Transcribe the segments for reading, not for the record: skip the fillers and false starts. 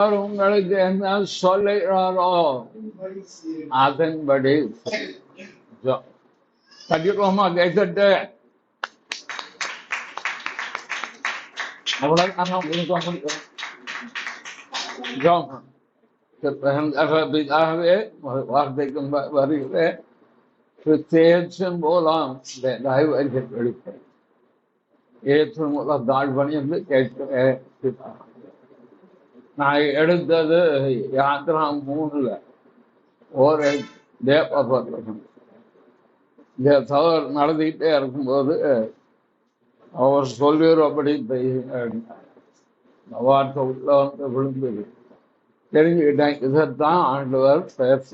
உங்களுக்கு என்ன சொல்லுகிறாரோ அதன்படி கட்டிடுவோமா கேட்டு பிதாவே வார்த்தைக்கும் வருகிறேன் தேர்ச்சும் போலாம் வெளிப்பேன் ஏற்று மூலம் தாழ்வணி என்று கேட்கிறேன். நான் எடுத்தது யாத்திரா 3ல ஒரு தேவபர்வகம். இந்த தவறு நடந்துகிட்டே இருக்கும்போது அவர் சொல்லுறபடி வார்த்தை உள்ள வந்து விழுந்தது. தெரிஞ்சுக்கிட்டேன், இதைத்தான் ஆண்டவர் பேச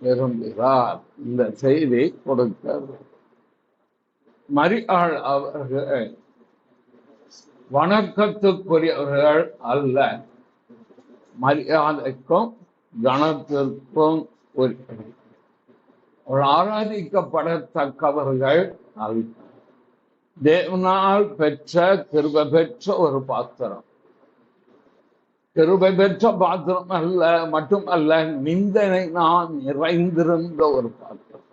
விரும்புகிறார். இந்த செய்தி கொடுத்தது. மரியாள் அவர்கள் வணக்கத்துக்குரியவர்கள் அல்ல, மரியாதைக்கும் கணத்திற்கும் ஆராதிக்கப்படத்தக்கவர்கள் அல்ல. தேவனால் பெற்ற கிருபை பெற்ற ஒரு பாத்திரம். கிருபை பெற்ற பாத்திரம் அல்ல மட்டுமல்ல, நிந்தனை நான் நிறைந்திருந்த ஒரு பாத்திரம்.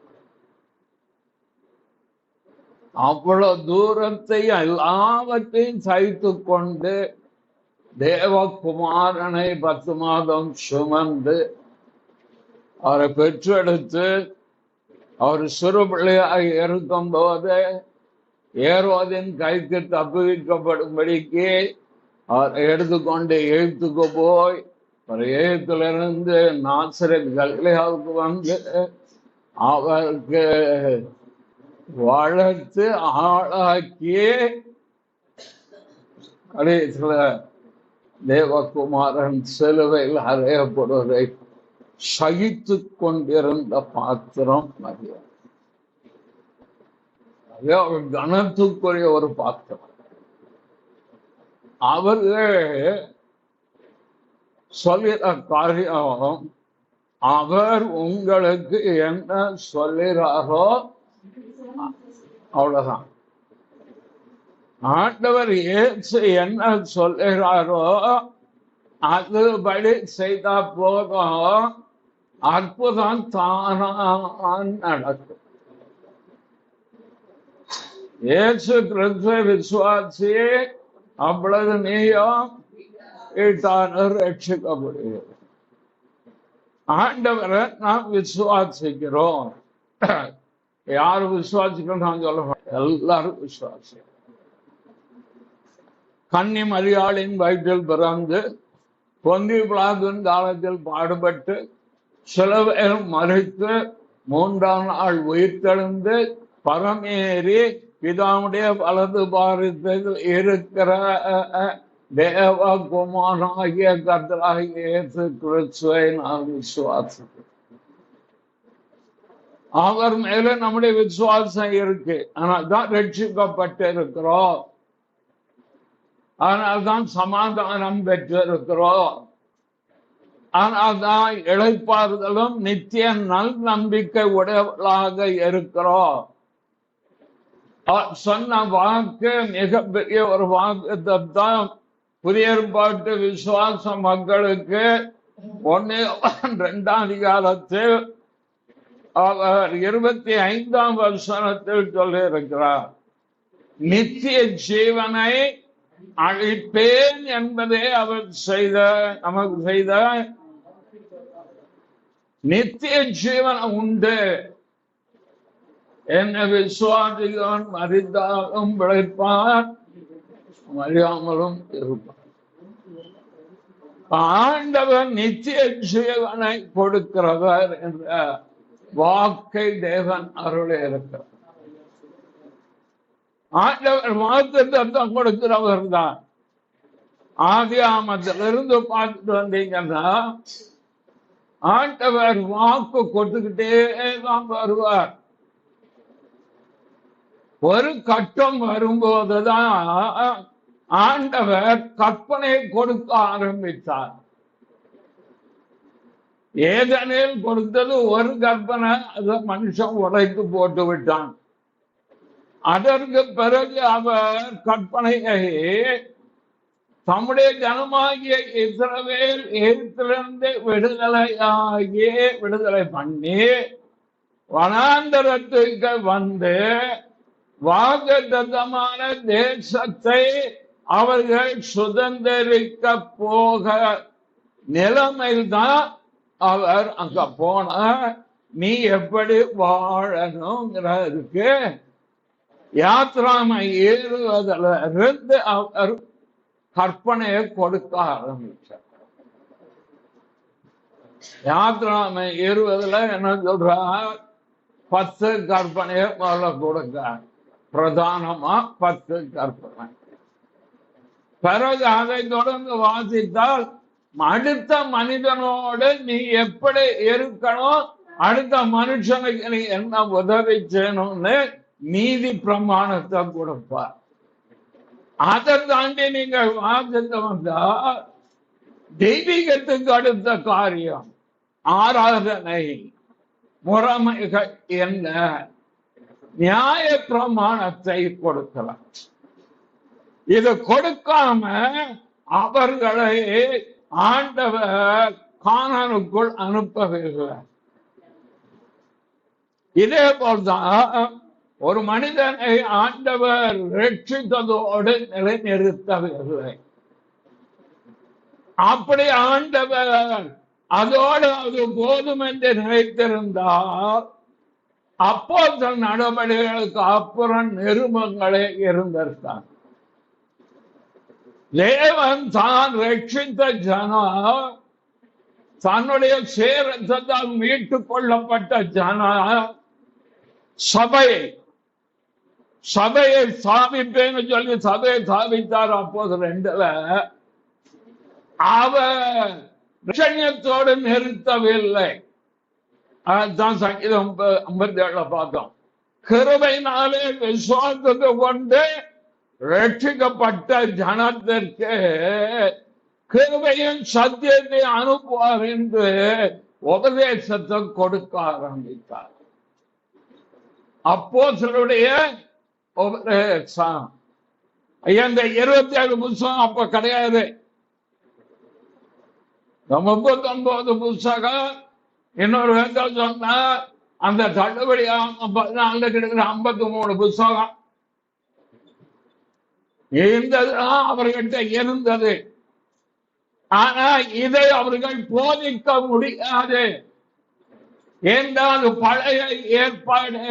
அவ்வளவு தூரத்தை எல்லாவற்றையும் சகித்து கொண்டு தேவகுமாரனை 10 மாதம் சுமந்து அவரை பெற்றெடுத்து அவர் சிறு பிள்ளையாக இருக்கும் போது ஏரோதின் கைக்கு தப்புவிக்கப்படும்படிக்கு அவர் எடுத்துக்கொண்டு எழுத்துக்கு போய் ஒரு எழுத்திலிருந்து நாசரேத் கலிலேயாவுக்கு வந்து அவருக்கு வளர்த்து ஆளாக்கி கடைசியில தேவகுமாரன் சிலுவையில் அறையப்படுவதை சகித்து கொண்டிருந்த பாத்திரம் மரியாதை. ஒரு கணத்துக்குரிய ஒரு பாத்திரம். அவர்கள் சொல்லிற காரியம் அவர் உங்களுக்கு என்ன சொல்லுறாரோ அவ்வளவுதான். ஆண்டவர் இயேசு என்ன சொல்லுகிறாரோ அதுபடி செய்தா போதும், அற்புதம் தானா நடக்கும். இயேசு கிறிஸ்துவ விசுவாசி அவ்வளவு நீயும் ரட்சிக்கப்படுகிறது. ஆண்டவரை நாம் விசுவாசிக்கிறோம். யாரு விசுவாசிக்கணும் நான் சொல்ல மாட்டேன், எல்லாரும் விசுவாசி. கன்னி மரியாளின் வயிற்றில் பிறந்து பொந்தி பிலாத்தின் காலத்தில் பாடுபட்டு சிலுவையில் மரித்து 3ஆம் நாள் உயிர்த்தெழுந்து பரமேறி பிதாவுடைய வலது பாரத்தில் இருக்கிற தேவகுமாரனாகிய கர்த்தராகிய இயேசு கிறிஸ்துவை நாம் விசுவாசிக்கிறோம். அவர் மேல நம்முடைய விசுவாசம் இருக்கு. ஆனால் ரட்சிக்கப்பட்டு இருக்கிறோம். அதனால்தான் சமாதானம் பெற்றிருக்கிறோம். ஆனால்தான் இளைப்பாறுதலும் நித்திய நல் நம்பிக்கை உடையவர்களாக இருக்கிறோம். சொன்ன வாக்கு மிகப்பெரிய ஒரு வாக்கு தத்தம். புதிய ஏற்பாட்டு விசுவாச மக்களுக்கு 1-2 அதிகாரத்தில் அவர் 25ஆம் வசனத்தில் சொல்லி இருக்கிறார், நித்திய ஜீவனை அழிப்பேன் என்பதே அவர் நமக்கு செய்த நித்திய ஜீவன் உண்டு. என்ன விசுவாசிகள் மரித்தாலும் பிழைப்பார், மறியாமலும் இருப்பார். ஆண்டவர் நித்திய ஜீவனை கொடுக்கிறவர் என்ற வாக்கை தேவன் அருளே இருக்கிறார். ஆண்டவர் வாக்கு தத்தம் கொடுக்கிறவர் தான். ஆதியாமத்திலிருந்து பார்த்துட்டு வந்தீங்கன்னா ஆண்டவர் வாக்கு கொடுத்துக்கிட்டே தான் வருவார். ஒரு கட்டம் வரும்போதுதான் ஆண்டவர் கற்பனை கொடுக்க ஆரம்பித்தார். ஏதெனில் கொடுத்தது ஒரு கற்பனை, அதை மனுஷன் உடைத்து போட்டு விட்டான். அதற்கு பிறகு அவர் கற்பனையை தம்முடைய ஜனமாகிய இஸ்ரவேல் எகிப்திலிருந்து விடுதலை பண்ணி வனாந்தரத்துக்கு வந்து வாக்குத்தத்தமான தேசத்தை அவர்கள் சுதந்திரிக்க போக நிலைமைதான் அவர் அங்க போன நீ எப்படி வாழணுங்கிறதுக்கு யாத்ராமை ஏறுவதில் இருந்து அவர் கற்பனையை கொடுக்க ஆரம்பிச்சார். யாத்ராமை ஏறுவதில் என்ன சொல்றார்? 10 கற்பனையை முதல்ல கொடுக்க, பிரதானமா 10 கற்பனை. பிறகு அதை தொடர்ந்து வாசித்தால் அடுத்த மனிதனோடு நீ எப்படி இருக்கணும், அடுத்த மனுஷனுக்கு நீ என்ன உதவி செய்யணும்னு நீதி பிரமாணத்தை கொடுப்பார். அதை தாண்டி நீங்க வாசித்து வந்தா தெய்வீகத்துக்கு அடுத்த காரியம் ஆராதனை முறைமைகள் என்ன, நியாய பிரமாணத்தை கொடுக்கலாம். இது கொடுக்காம அவர்களை ஆண்டவர் கானானுக்குள் அனுப்பவில்லை. இதே போல்தான் ஒரு மனிதனை ஆண்டவர் ரட்சித்ததோடு நிலைநிறுத்தவில்லை. அப்படி ஆண்டவர் அதோடு அது போதும் என்று நினைத்திருந்தால் அப்போஸ்தலர் நடவடிக்கைகளுக்கு அப்புறம் நிருபங்களே இருந்திருக்காங்க. தேவன் தான் ரட்சித்த ஜனம், தன்னுடைய சேரத்தால் மீட்டுக் கொள்ளப்பட்ட ஜனம் சபையை ஸ்தாபிப்பேன்னு சொல்லி சபையை ஸ்தாபித்தார். அப்போது 2ல அவர் ரட்சணியத்தோடு நிறுத்தவில்லை. அதுதான் சங்கீதம் 57 பார்த்தோம். கிருபையினாலே விசுவாசத்தை கொண்டு ரட்சிக்கப்பட்ட ஜனத்திற்கு கிருபையின் சத்தியத்தை அனுப்புவார் என்று உபதேசத்தை கொடுக்க ஆரம்பித்தார். அப்போஸ்தலருடைய உபதேசம். இந்த 27 புத்தகம் அப்ப கிடையாது. 39 புத்தகம் இன்னொரு விதத்தில் சொன்னா அந்த தள்ளுபடி 14 கிடைக்கிற 53 புத்தகம் இருந்ததுதான் அவர்கிட்ட இருந்தது. ஆனா இதை அவர்கள் போதிக்க முடியாது என்றால் பழைய ஏற்பாடு.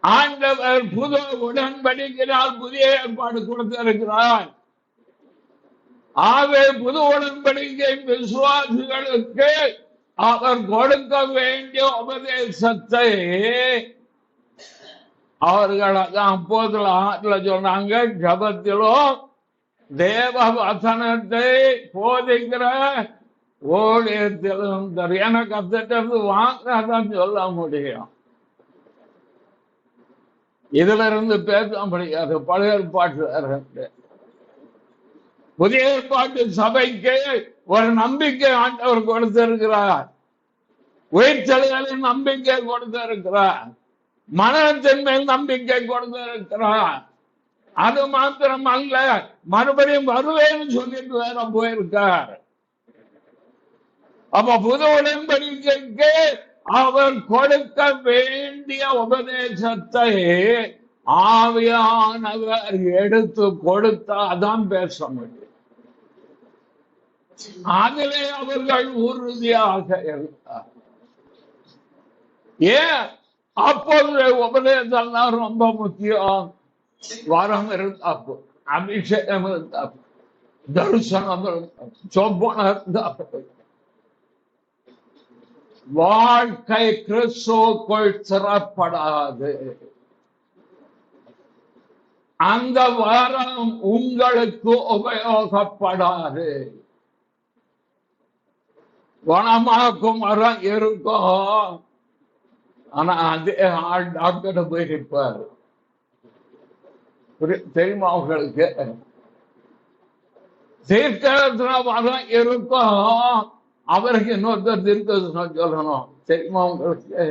ஆண்டவர் புது உடன்படிக்கையால் புதிய ஏற்பாடு கொடுத்திருக்கிறார். ஆகவே புது உடன்படிக்கை விசுவாசிகளுக்கு அவர் கொடுக்க வேண்டிய உபதேசத்தை அவர்கள் அப்போதுல சொன்னாங்க. ஜபத்திலும் தேவ வசனத்தை போதிக்கிற ஊழியத்திலும் எனக்கு அத்திட்டு வாங்காதான் சொல்ல முடியும். இதுல இருந்து பேச முடியாது. பழைய ஏற்பாட்டுல இருந்து புதிய ஏற்பாட்டு சபைக்கு ஒரு நம்பிக்கை ஆண்டவர் கொடுத்திருக்கிறார். உயிர்த்தெழுதலின் நம்பிக்கை கொடுத்திருக்கிறார். மரணத்தின் மேல் நம்பிக்கை கொடுத்திருக்கிறார். அது மாத்திரம் அல்ல, மறுபடியும் வருவேன்னு சொல்லிட்டு வேற போயிருக்கார். அப்ப புது உடன்படிக்கைக்கு அவர் கொடுக்க வேண்டிய உபதேசத்தை ஆவியானவர் எடுத்து கொடுத்தாதான் பேச முடியும். அதிலே அவர்கள் உறுதியாக இருந்தார். ஏன் அப்போது உபதேசம் ரொம்ப முக்கியம். வரம் இருந்தாப்போ, அபிஷேகம் இருந்தாப்போ, தரிசனம் இருந்தாப்போ, சொப்பனம் இருந்தாப்போ, வாழ்க்கை கிறிஸ்துவுக்குள் சிறப்படாது. அந்த வரம் உங்களுக்கு உபயோகப்படாது. குணமாக்கும் வரம் இருக்கும், ஆனா அதே ஆள் டாக்டர் போயிருப்பார். தெரியுமா அவங்களுக்கு? தீர்க்கதரிசன வரம் இருக்கும், அவருக்கு இன்னொருத்தர் தீர்க்கதரிசனம் சொல்லணும். தெரியுமா உங்களுக்கு?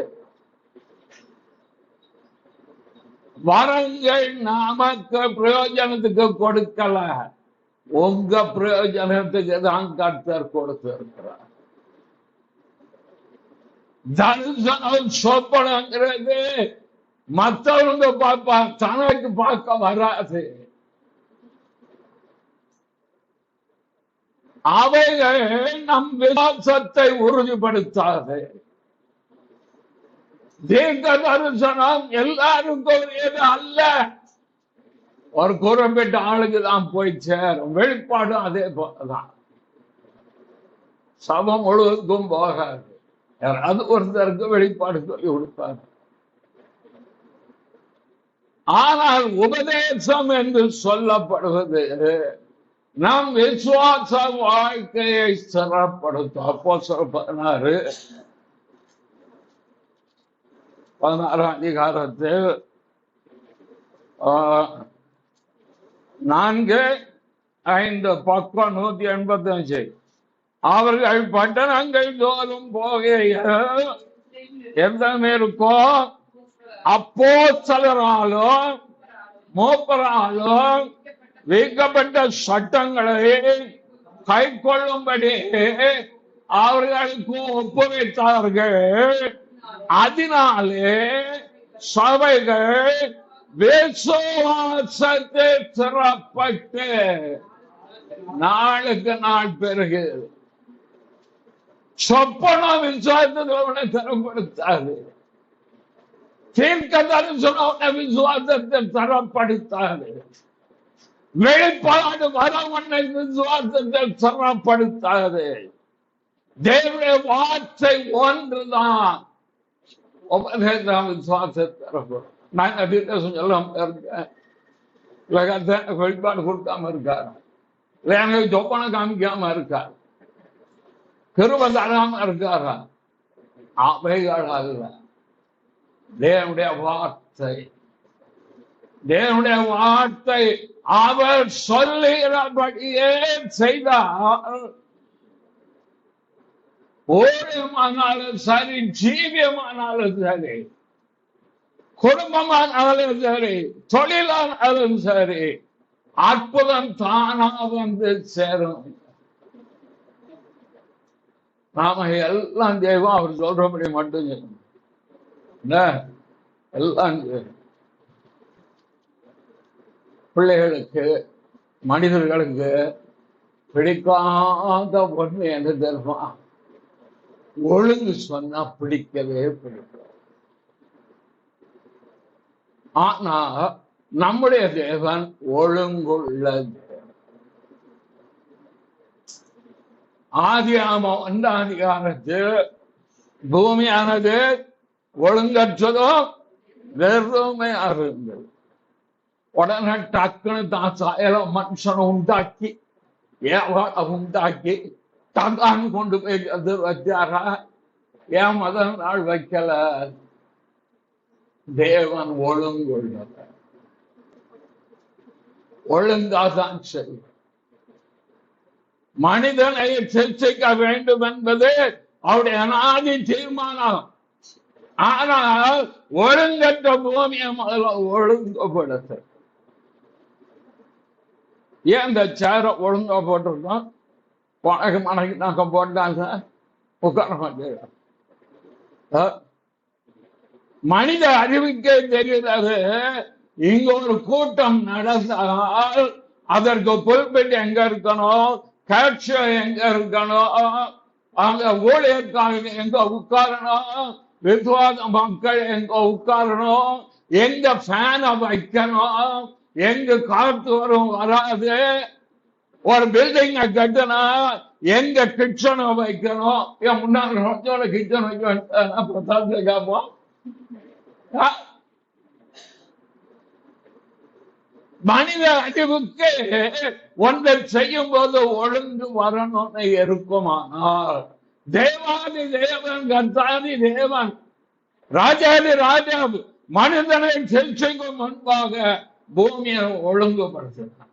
வரங்கள் நமக்கு பிரயோஜனத்துக்கு கொடுக்கல, உங்க பிரயோஜனத்துக்கு தான் கர்த்தர் கொடுத்திருக்கிறார். தரிசனம் சொப்பனங்கிறது மற்றவங்க பார்ப்பா, தனக்கு பார்க்க வராது. அவைகள் நம் விசுவாசத்தை உறுதிப்படுத்தாது. தீர்க்க தரிசனம் எல்லாருக்கும் அல்ல, ஒரு குறிப்பிட்ட ஆளுக்கு தான் போய் சேரும். வெளிப்பாடும் அதே போலதான், சபை முழுவதுக்கும் போகாது. யாராவது ஒருத்தருக்கு வெளிப்பாடு சொல்லி கொடுப்பார். ஆனால் உபதேசம் என்று சொல்லப்படுவது நம் விசுவாச வாழ்க்கையை சிறப்படுத்தும். அப்போஸ்தலர் 16 அதிகாரத்தில் 4-5 பக்கம் 185. அவர்கள் பட்டணங்கள் தோறும் போக எந்த இருக்கும், அப்போஸ்தலராலும் மூப்பராலும் வைக்கப்பட்ட சட்டங்களை கை கொள்ளும்படி அவர்களுக்கு ஒப்புவித்தார்கள். அதனாலே சபைகள் விசுவாசத்தை சிறப்பட்டு நாளுக்கு நாள் பெருகிறது. சொப்பனம் விசுவாசத்தை தரப்படுத்தாது, தீர்க்க தரிசனம் விசுவாசத்தை தரப்படுத்தாது, வெளிப்பாடு வரவண்ணை விசுவாசத்தை சிறப்படுத்தாது. தேவனுடைய வார்த்தை ஒன்றுதான் உபதேசம் விசுவாசத்தை தரப்படும். நான் எல்லாம் இருக்கேன், வெளிப்பாடு கொடுக்காம இருக்காரு, எனக்கு சொப்பனை காமிக்காம இருக்காரு, கிருபை தராம இருக்காரா? அவைகள் அல்ல. தேவனுடைய வார்த்தை, தேவனுடைய வார்த்தை அவர் சொல்லுகிறபடியே செய்தால், ஊழியமானாலும் சரி, ஜீவியமானாலும் சரி, குடும்பமானாலும் சரி, தொழிலானாலும் சரி, அற்புதம் தானா வந்து சேரும். நாம எல்லாம் தெய்வம் அவர் சொல்றபடி மட்டும் எல்லாம் பிள்ளைகளுக்கு, மனிதர்களுக்கு பிடிக்காத ஒண்ணு என்ன தெரியுமா? ஒழுங்கு சொன்னா பிடிக்கவே பிடிக்கும். ஆனா நம்முடைய தேவன் ஒழுங்குள்ளது. ஆதியாகமம் 1ஆம் அதிகாரத்தில் பூமியானது ஒழுங்கற்றதும் வெறுமையா இருந்தது. உடனே டக்குன்னு தான் சாயல மனுஷனை உண்டாக்கி, ஏவாளை உண்டாக்கி தகான் கொண்டு போய் அது வச்சாரா? ஏன் முதல் நாள் வைக்கல? தேவன் ஒழுங்குள்ள, ஒழுங்காதான் சரி. மனிதனை சிருஷ்டிக்க வேண்டும் என்பது அவருடைய அநாதி தீர்மானம். ஆனால் ஒழுங்கற்ற பூமியை முதல்ல ஒழுங்குபடுத்த. ஏன் இந்த சேர ஒழுங்கா போட்டிருக்கோம்? மனைக்கு நாங்க போட்டாங்க உட்கார மாட்டேன். மனித அறிவிக்க தெரியாது. இங்க ஒரு கூட்டம் நடந்தால் அதற்கு புல்பெட்டி எங்க இருக்கணும், கேட்சியோ எங்க இருக்கணும், அங்க ஊழியர்காரங்க எங்க உட்காரணும், விசுவாச மக்கள் எங்க உட்காரணும், எங்க ஃபேன வைக்கணும், எங்க காத்து வரும் வராது, ஒரு பில்டிங் கட்டினா எங்க கிச்சனை வைக்கணும், என் முன்னாள் கிச்சன் வைக்க கேட்போம். மனித அறிவுக்கு ஒன்றை செய்யும் போது ஒழுங்கு வரணும்னு இருக்குமானால், தேவாதி தேவன், கர்த்தாதி தேவன், ராஜாதி ராஜா மனிதனை சிருஷ்டிக்கும் முன்பாக பூமியை ஒழுங்குபடுத்தினார்.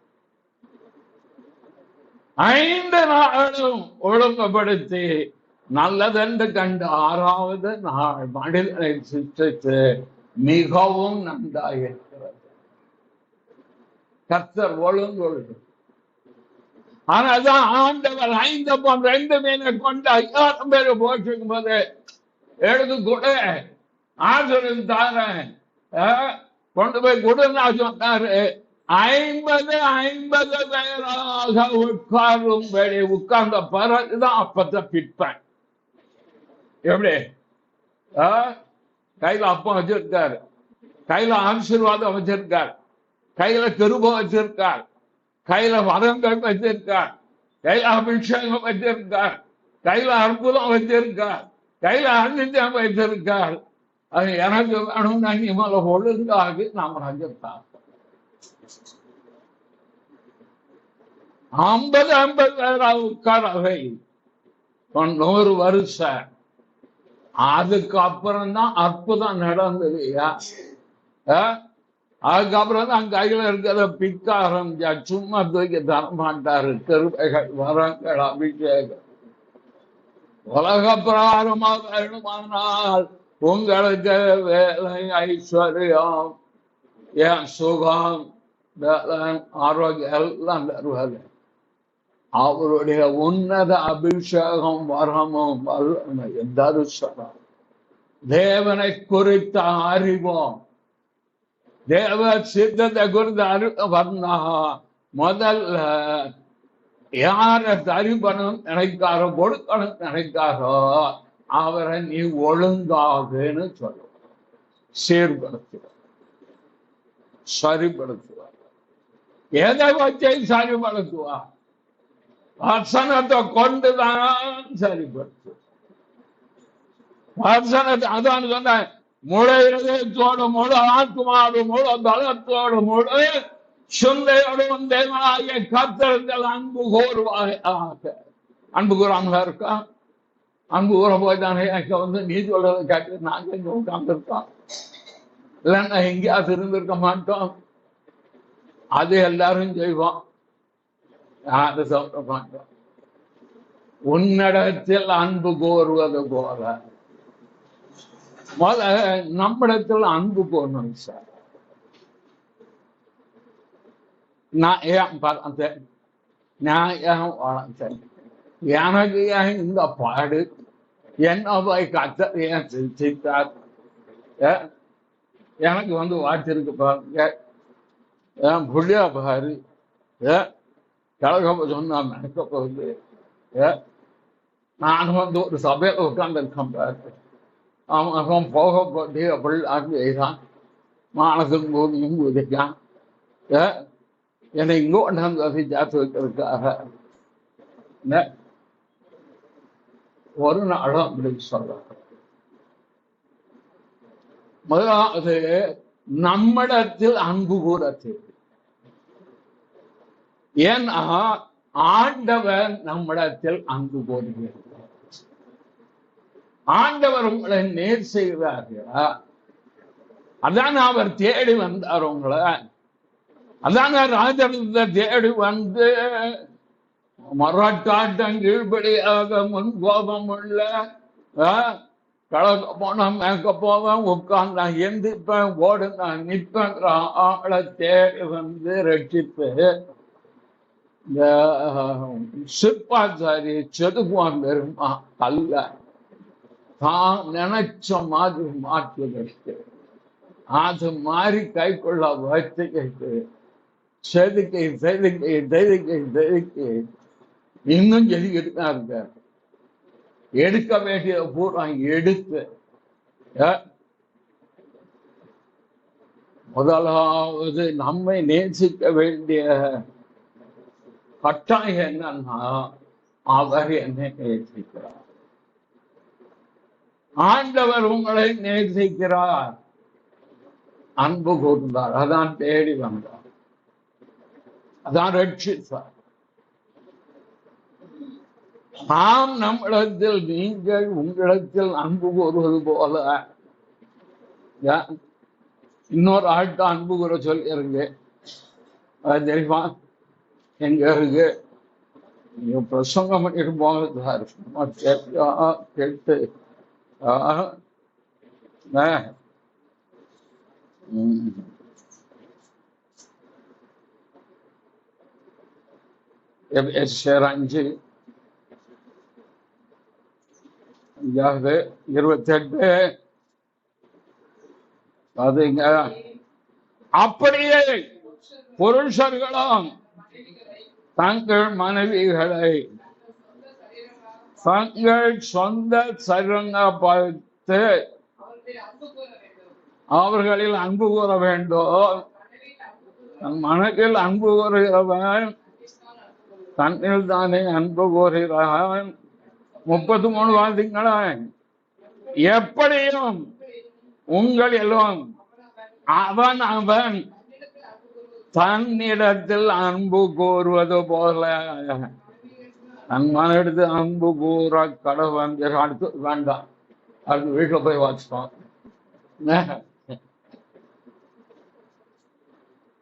5 நாளும் ஒழுங்குபடுத்தி நல்லதென்று கண்டு 6வது நாள் மனிதனை சிருஷ்டித்து மிகவும் நன்றாயிருக்கிறது. கர்த்தர் ஒழுங்குள்ளது. ஆனாதான் ஆண்டவர் 5 அப்பம் 2 மீனை கொண்டு 5000 பேரை போஷிக்கும் போது எடுத்து கொடு, ஆசிரியர் தாரேன், கொண்டு போய் கொடுன்னா சொன்னாரு. 50 பேராக உட்காரும்படி உட்கார்ந்த பிறகுதான் அப்பத்தை பிற்பேன். எப்படி கையில அப்பம் வச்சிருக்காரு, கையில ஆசீர்வாதம் வச்சிருக்கார், கையில கிருபை வச்சிருக்கார், கையில வரங்கள் வச்சிருக்கார், கையில அபிஷேகம் வச்சிருக்கார், கையில அற்புதம் வச்சிருக்கார், கையில அன்னியம் வைத்திருக்கார். அது எனக்கு வேணும்னா நீ மேல ஒழுங்காக நாம் ரஜத்தான் 50 பேராக உட்காரவை 100 வருஷம். அதுக்கு அப்புறம் தான் அற்புதம் நடந்தது. அதுக்கப்புறம் தான் கையில இருக்கிற பிக்க ஆரம்பிச்சா. சும்மா தூக்கி தரமாட்டாரு. கிருபைகள், வரங்கள், அபிஷேகம். உலக பிரகாரமாக வேணுமானால் உங்களுக்கு வேலை, ஐஸ்வர்யம், என் சுகம், ஆரோக்கியம் எல்லாம் தருவாரு. அவருடைய உன்னத அபிஷேகம், வரமும், வல்லமையும், தரிசனம், தேவனை குறித்த அறிவோம், தேவ சித்தத்தை குறித்த அறிவு வந்தா முதல்ல யார தரிபணும் நினைக்காரோ, கொடுக்கணும் நினைக்காரோ அவரை நீ ஒழுங்காகன்னு சொல்லுவ, சீர்படுத்துவார், சரிப்படுத்துவார். எதை வச்சை சரிப்படுத்துவார்? வசனத்தை கொண்டுதான் சரிப்படுத்துவார். வசனத்தை அதான் சொன்ன, முழு இதயத்தோடு, முழு ஆத்மாவோடு, முழு பலத்தோடு, முழு சிந்தையோடு தேவனாகிய கர்த்தரிடத்தில் அன்பு கூறுவாயாக. அன்பு கூறாமலா இருக்கா? அன்பு கூற போய் தானே எனக்கு நீ சொல்றதை கேட்டு நாங்க இங்க உட்கார்ந்துருக்கோம். இல்லைன்னா எங்கேயாவது இருந்திருக்க மாட்டோம். அது எல்லாரும் செய்வோம், யாரும் சொல்ல மாட்டோம். உன்னிடத்தில் அன்பு கோருவது போல நம்மிடத்தில் அன்பு கோரணும் சார். நான் ஏன் பார்த்தேன், நான் ஏன் வளர்த்தேன், எனக்கு ஏன் இந்த பாடு, என்ன போய் கத்தர் ஏன் சிரித்தார், எனக்கு வாய்ச்சிருக்கு பாருங்க, என் புள்ளியா பாரு, கழக சொன்னா நினைக்க போகுது. நான் ஒரு சபையில உட்கார்ந்துருக்கேன் பாரு, அவன் போக போட்டு அப்படி செய்தான், மானசும் பூமியும் குதிக்கான். என்னை இங்கோ கொண்டாந்து ஜாத்து வைக்கிறதுக்காக ஒரு நாளும் அப்படி சொல்ற. முதலாவது நம்மிடத்தில் அன்பு கூற தேவை. ஏன்னா ஆண்டவர் நம்மிடத்தில் அன்பு கூறுகிறார். ஆண்டவர் உங்களை நேர் செய்கிறார்களா? அதான் அவர் தேடி வந்தார் உங்களை. அதான் ராஜரத்தை தேடி வந்து மராட்டாட்டம் கீழ்படியாக முன் கோபம் உள்ள கலக்க போனா மேக்க போவேன், உட்கார்ந்து எந்திப்பேன், ஓடு நான் நிற்பேங்கிற ஆளை தேடி வந்து ரட்சிப்பு. இந்த சிற்பாச்சாரி செதுக்குவான் பெருமா அல்ல, தான் நினைச்ச மாதிரி மாற்றுவதற்கு, அது மாதிரி கை கொள்ள வச்சுக்கிட்டு செதுக்கை செதுக்கை செதுக்கை செதுக்கி இன்னும் செதுக்கிட்டு தான் இருக்கார். எடுக்க வேண்டிய பூரா எடுத்து முதலாவது நம்மை நேசிக்க வேண்டிய கட்டாயம் என்னன்னா, அவர் என்னை நேசிக்கிறார். ஆண்டவர் உங்களை நேசிக்கிறார், அன்பு கூர்ந்தார், அதான் தேடி வந்தார், அதான் ரட்சித்தார். நாம் நம்மிடத்தில் நீங்கள் உங்களிடத்தில் அன்பு கூறுவது போல இன்னொரு ஆள்கிட்ட அன்பு கூற சொல்லிருங்க. அது தெரியுமா? எங்க இருக்கு நீங்க பிரசங்கம் பண்ணிட்டு போங்க, கேட்டு எபேசியர் 5:28 அதுங்க. அப்படியே புருஷர்களும் தங்கள் மனைவிகளை தங்கள் சொந்த சரீரங்க பார்த்து அவர்களில் அன்பு கூற வேண்டும். மனதில் அன்பு கூறுகிறவன் தன்னில் தானே அன்பு கூறுகிறான். 33 வாசிங்களா. எப்படியும் உங்களிலும் அவன் தன்னிடத்தில் அன்பு கூறுவது போல தன் மனிடத்தில் அன்பு கூற கடவன். அடுத்து வேண்டாம், அது வீட்டுல போய் வாசிப்போம்.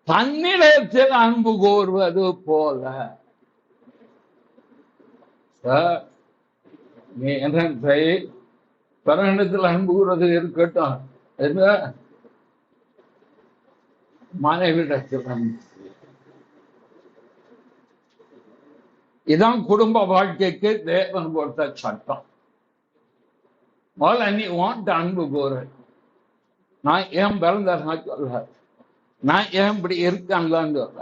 தன்னிடத்தில் அன்பு கூறுவது போல. நீ என்ன பிறனிடத்தில் அன்பு கூறுவது இருக்கட்டும், என்ன மனைவிடத்தில் அன்பு. இதான் குடும்ப வாழ்க்கைக்கு தேவன் கொடுத்த சட்டம். முதல்ல நீ வாண்ட அன்பு கூறு. நான் ஏன் பிறந்தா சொல்ல, நான் ஏன் இப்படி இருக்கேன்லான்னு சொல்ல.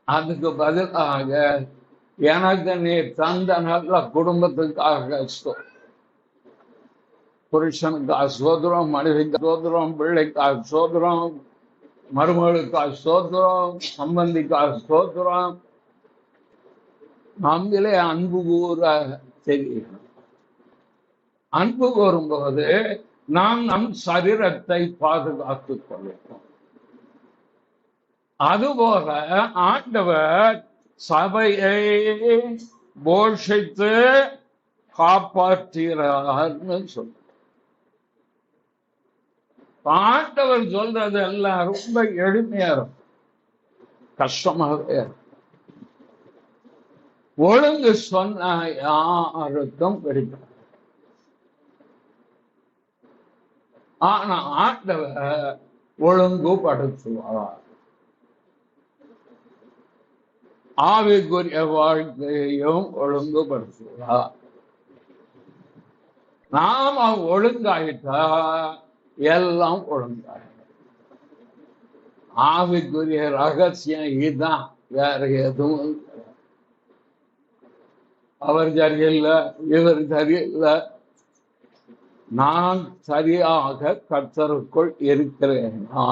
அதுக்கு பதிலாக எனக்கு நீ தந்த நல்ல குடும்பத்துக்காக புருஷனுக்காக சோதரம், மனைவிக்கு சோதரம், பிள்ளைக்காக சோதரம், மருமகளுக்காக சோதரம், சம்பந்திக்காக சோதரம். நம்மளே அன்பு கூற தெரியும். அன்பு கூறும்போது நாம் நம் சரீரத்தை பாதுகாத்துக் கொள்ளும். அதுபோல ஆண்டவர் சபையை போஷித்து காப்பாற்றுகிறார்னு சொல்ற. ஆண்டவர் சொல்றது எல்லாம் ரொம்ப எளிமையா இருக்கும், கஷ்டமாகவே இருக்கும். ஒழுங்கு சொன்ன யாருக்கும் பிடிக்கும். ஆனா ஆண்டவர் ஒழுங்குபடுத்துவார். ஆவிக்குரிய வாழ்க்கையும் ஒழுங்குபடுத்துவார். நாம ஒழுங்காயிட்டா எல்லாம் ஒழுங்காயிடும். ஆவிக்குரிய ரகசியம் இதுதான், வேற எதுவும். அவர் சரியில்லை, இவர் சரியில்லை, நான் சரியாக கர்த்தருக்குள் இருக்கிறேனா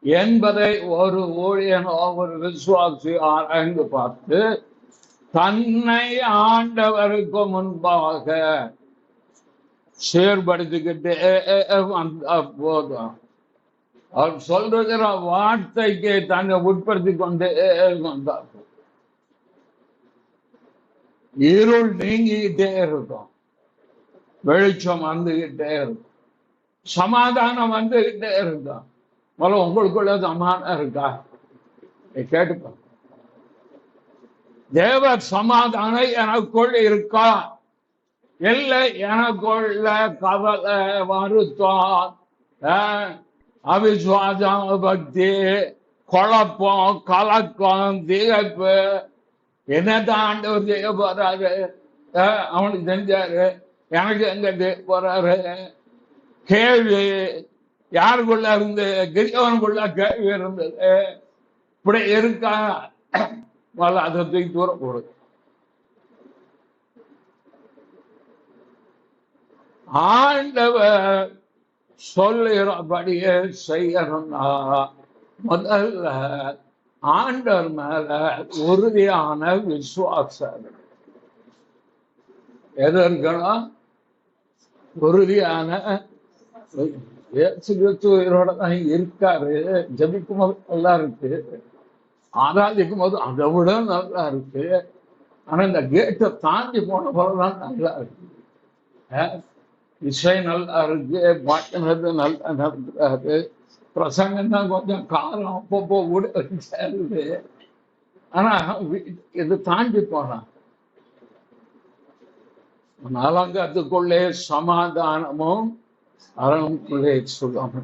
என்பதை ஒரு ஊழியனோ ஒரு விசுவாசி ஆராய்ந்து பார்த்து தன்னை ஆண்டவருக்கு முன்பாக செயற்படுத்திக்கிட்டே வந்த போதும் அவர் சொல்லுகிற வார்த்தைக்கு தன்னை உட்படுத்தி கொண்டே வந்தார். இருள் நீங்கிக்கிட்டே இருக்கும், வெளிச்சம் வந்துகிட்டே இருக்கும், சமாதானம் வந்துகிட்டே இருக்கும். முதல்ல உங்களுக்குள்ள சமாதானம் இருக்கா கேட்டுப்ப. தேவ சமாதானம் எனக்குள் இருக்கா? இல்லை, எனக்குள்ள கவலை, வருத்தம், அவிசுவாசம், பக்தி, குழப்பம், கலக்கம், திகைப்பு. என்னதான் ஆண்டவர் செய்ய போறாரு? அவனுக்கு செஞ்சாரு, எனக்கு எங்க செய்ய போறாரு? கேள்வி யாருக்குள்ள இருந்து? கிரியவனுக்குள்ள கேள்வி இருந்தது. இப்படி இருக்கா? அதை தூக்கி தூர போடுது. ஆண்டவர் சொல்லுகிறபடியே செய்யணும்னா முதல்ல ஆண்டவர் மேல உறுதியான விசுவாசம் எது இருக்கணும்? உறுதியான. உயிரோட தான் இருக்காரு. ஜபிக்கும் போது நல்லா இருக்கு, ஆராதிக்கும் போது அதை விட நல்லா இருக்கு. ஆனா இந்த கேட்டை தாண்டி போன போலதான் நல்லா இருக்கு. இசை நல்லா இருக்கு, மாட்டினது நல்லா நடக்கிறாரு, பிரசங்கம் தான் கொஞ்சம் காலம் அப்பப்போ கூட சேருது. ஆனா இது தாண்டி போனான். நாலாங்கத்துக்குள்ளே சமாதானமும் அரணுக்குள்ளே சுகம்.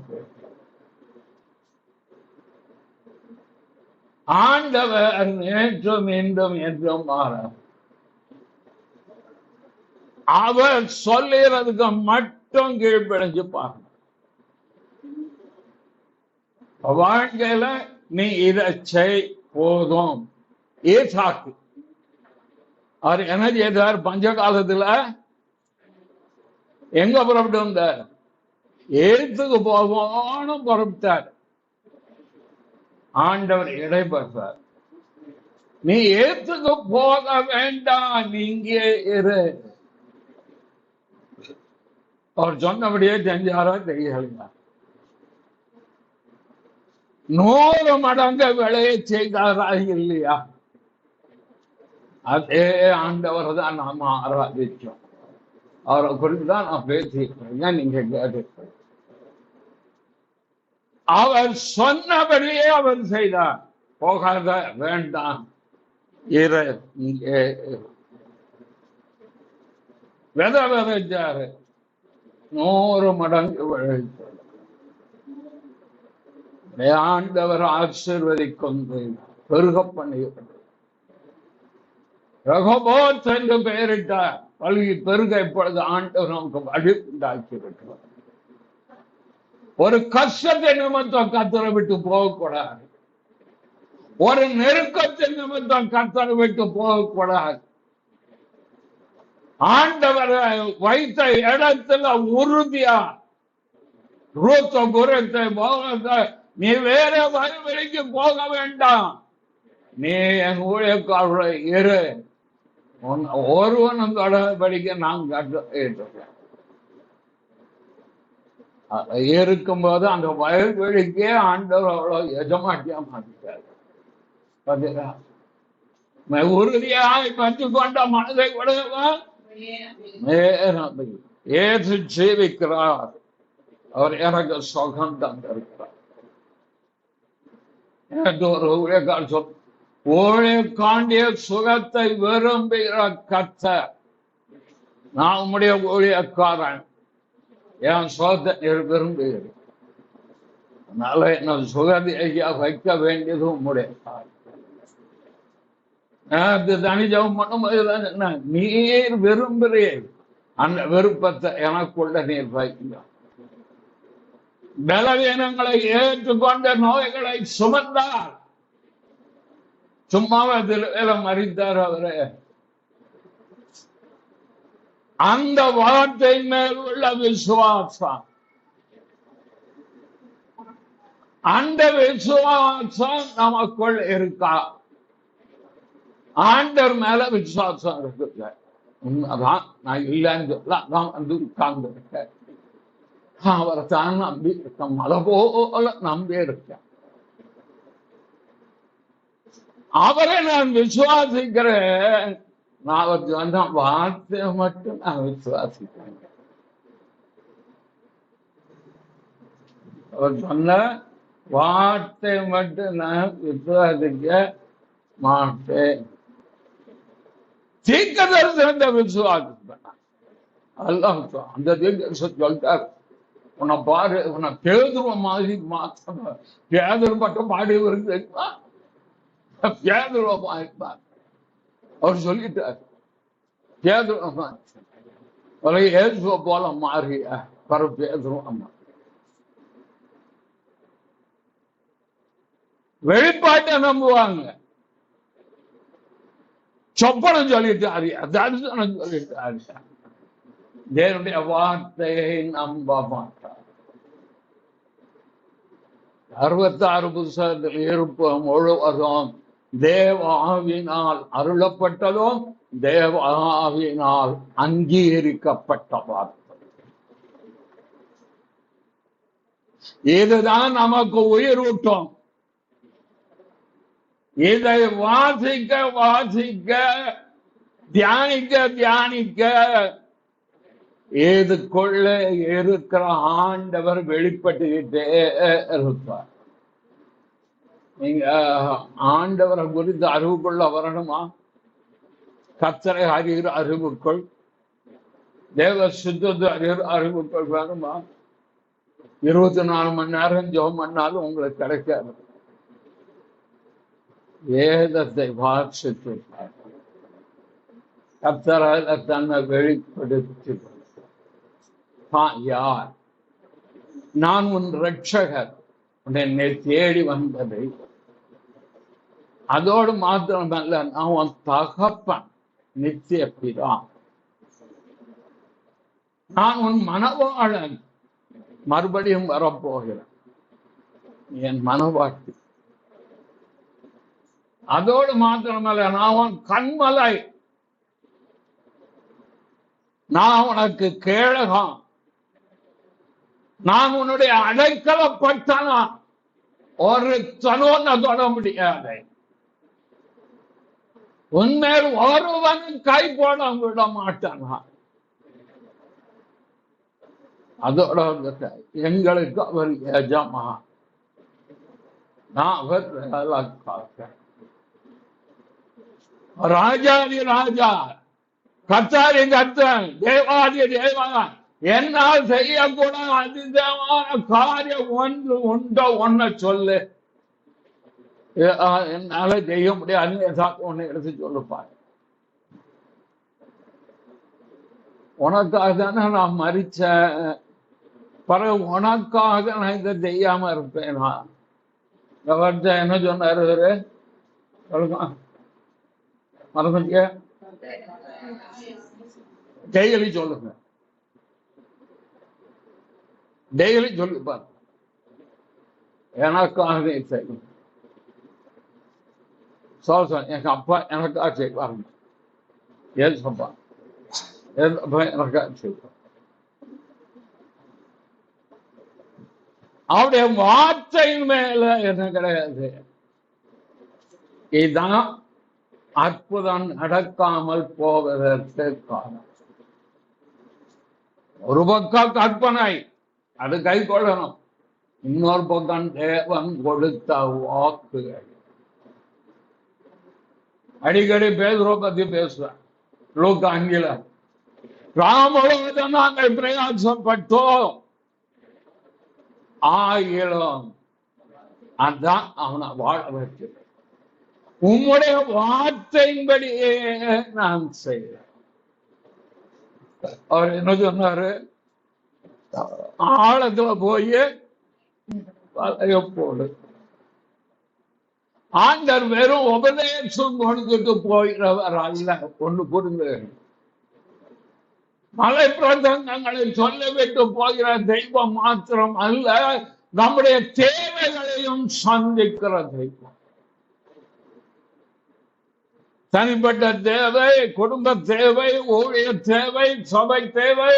ஆண்டவர் நேற்றும் இன்றும் என்றும் மாற அவர் சொல்லுறதுக்கு மட்டும் கீழ்ப்படைஞ்சு பாருங்க. வாழ்க்கையில நீ இதை செய் போதும். ஈசாக்கு அவர் என்ன செய்தார்? பஞ்ச காலத்துல எங்க புறப்பட்டு வந்தார்? ஏத்துக்கு போகணும் புறப்பட்டார். ஆண்டவர் இடைப்பட்டார். நீ ஏத்துக்கு போக வேண்டாம், நீங்க இரு. அவர் சொன்னபடியே செஞ்சாரா தெரியல. 100 மடங்கு விளைய செய்தாரா இல்லையா? அதே ஆண்டவர் தான் நாம ஆராதிச்சோம். அவரை குறித்து தான் நான் பேசிக்கிறேன். நீங்க கேட்டு அவர் சொன்னபடியே அவர் செய்தார். போகாத, வேண்டாம், இரு. இங்கே விதை விதைச்சாரு, 100 மடங்கு விளைவித்தார். ஆண்டவர் ஆசீர்வதிக்கொண்டு பெருக பண்ணுகிறார். ரகோபோத் என்று பெயரிட்டார். பல்கி பெருக இப்பொழுது ஆண்டவர் நமக்கு வழி உண்டாக்கி விட்டார். ஒரு கஷ்டத்தை நிமித்தம் கர்த்தரை விட்டு போகக்கூடாது. ஒரு நெருக்கத்தை நிமித்தம் கர்த்தரை விட்டு போகக்கூடாது. ஆண்டவரை வைத்த இடத்துல உறுதியா ரூத்த குரத்தை போக, நீ வேற வழிக்கு போக வேண்டாம், நீ என் ஊழியக்காரரை இரு, ஒருவனும் தொடர்படிக்க நான் கட்ட இருக்கும்போது அந்த வயல்வெளிக்கே ஆண்டவர் அவ்வளவு எஜமாட்டியா மாட்டார். பார்த்தீங்களா? உறுதியாய் பற்றி கொண்ட மனதை விடவா ஏற்று ஜீவிக்கிறார். அவர் எனக்கு சுகம் தந்திருக்கிறார். ஒரு ஊழியக்காரர் சொல், ஊழியக்காண்டிய சுகத்தை விரும்புகிற கர்த்தர், நான் உம்முடைய ஊழியக்காரன், என் சுகத்தை விரும்புகிறேன், அதனால என்ன சுகதியா வைக்க வேண்டியது உம்முடைய தனிஜம் பண்ணும்போது என்ன, நீர் விரும்புகிறேன், அந்த விருப்பத்தை எனக்குள்ள நீர் வைக்க. பலவீனங்களை ஏற்றுக்கொண்ட நோய்களை சுமந்தார். சும்மாவதில் மறித்தார் அவரு. அந்த வார்த்தை மேல் உள்ள விசுவாசம், அந்த விசுவாசம் நமக்குள் இருக்கா? ஆண்டவர் மேல விசுவாசம் இருக்கு. உண்மைதான், நான் இல்லைன்னு சொல்ல வந்து உட்கார்ந்து இருக்கேன். அவரை தான் நம்பி இருக்கேன், மலை போல நம்பி இருக்கேன். அவரை நான் விசுவாசிக்கிறேன். நான் அவர் சொன்ன வார்த்தையை மட்டும் நான் விசுவாசிக்கிறேன். அவர் சொன்ன வார்த்தை மட்டும் நான் விசுவாசிக்க மாட்டேன். தீர்க்கதரிசனத்தை விசுவாசிப்பேன். அந்த தீர்க்கதரிசனம் சொல்லிட்டார், உன்னை பாரு, உன்னை பேதுருவ மாதிரி மாற்ற. பேதுரு மட்டும் பாடி வருது, பேதுருவமா இருப்பார். அவர் சொல்லிட்டார், பேதுருவமா இயேசுவ போல மாறிய பர பேதுருவமா. வெளிப்பாட்டை நம்புவாங்க. சொப்பனம் சொல்லிட்டாரு, தரிசனம் சொல்லிட்டாரு, தேவனுடைய வார்த்தையை நம்ப மாட்டார். 66 புத்தகத்தில் இருப்போம் முழுவதும் தேவ ஆவியினால் அருளப்பட்டதும் தேவ ஆவியினால் அங்கீகரிக்கப்பட்ட வார்த்தை. இதுதான் நமக்கு உயிர் ஊட்டம். இதை வாசிக்க வாசிக்க, தியானிக்க தியானிக்க, இதுக்குள்ள இருக்கிற ஆண்டவர் வெளிப்பட்டுக்கிட்டே இருப்பார். நீங்க ஆண்டவரை குறித்து அறிவுக்குள்ள வரணுமா? கர்த்தரை அறிகிற அறிவுக்குள், தேவ சுத்தத்தை அறிகிற அறிவுக்குள் வேணுமா? 24 மணி நேரம் ஜெபம் பண்ணாலும் உங்களுக்கு கிடைக்காது. வேதத்தை வாசித்து கர்த்தரால தன்னை வெளிப்படுத்தி யார்? நான் உன் ரட்சகர், என்னை தேடி வந்ததை. அதோடு மாத்திரமல்ல, நான் உன் தகப்பன், நித்திய பிதா. நான் உன் மனவாளன், மறுபடியும் வரப்போகிறேன், என் மனவாட்டி. அதோடு மாத்திரமல்ல, நான் உன் கண்மலை, நான் உனக்கு கேளகம், நான் உன்னுடைய அடைக்கலப்பட்டனா, ஒரு தனோன்னு தொட முடியாது. உன்மேல் ஒருவனும் கை போட விட மாட்டானா. அதோட எங்களுக்கு அவர் எஜமா, நான் அவர் ராஜாதி ராஜா, கர்த்தாதி கர்த்தன், தேவாதி தேவன். என்னால் செய்யக்கூட அதிதமான காரியம் ஒன்று உண்டோ ஒன்ன சொல்லு. என்னால செய்ய முடியாது, ஒன்னு எடுத்து சொல்லுப்பாரு. உனக்காக தானே நான் மறிச்சேன், பிறகு உனக்காக நான் இதை செய்யாம இருப்பேனா? என்ன சொன்னாரு மறந்துங்க, டெய்லி சொல்லுங்க, டெய்லி சொல்லிப்பாரு, எனக்காக செய்யும். எங்க அப்பா எனக்காக செய்வாங்க, ஏசப்பா எனக்காக செய்வார். அவருடைய வார்த்தையின் மேல என்ன கிடையாது. இதுதான் அற்புதம் நடக்காமல் போவதற்கு காரணம். ஒரு பக்கம் கற்பனை, அது கை கொள்ளணும். இன்னொரு பக்கம் தேவன் கொடுத்த வாக்குகள். அடிக்கடி பேதுருவை பத்தி பேசுவேன். லூக்கா 5 ராமலோகம் நாங்கள் பிரயாசப்பட்டோம், ஆயிரம் அதான் அவனை வாழ வச்சு உம்முடைய வார்த்தையின்படியே நான் செய்யறேன். அவர் என்ன சொன்னாரு? ஆழத்துல போய் வலைய போடு. ஆண்டர் வெறும் உபதேசம் கொடுத்துட்டு போகிறவர் அல்ல. ஒன்று புரிந்து, மலை பிரசங்கங்களை சொல்லிவிட்டு போகிற தெய்வம் மாத்திரம் அல்ல, நம்முடைய தேவைகளையும் சந்திக்கிற தெய்வம். தனிப்பட்ட தேவை, குடும்ப தேவை, ஊழிய தேவை, சபை தேவை,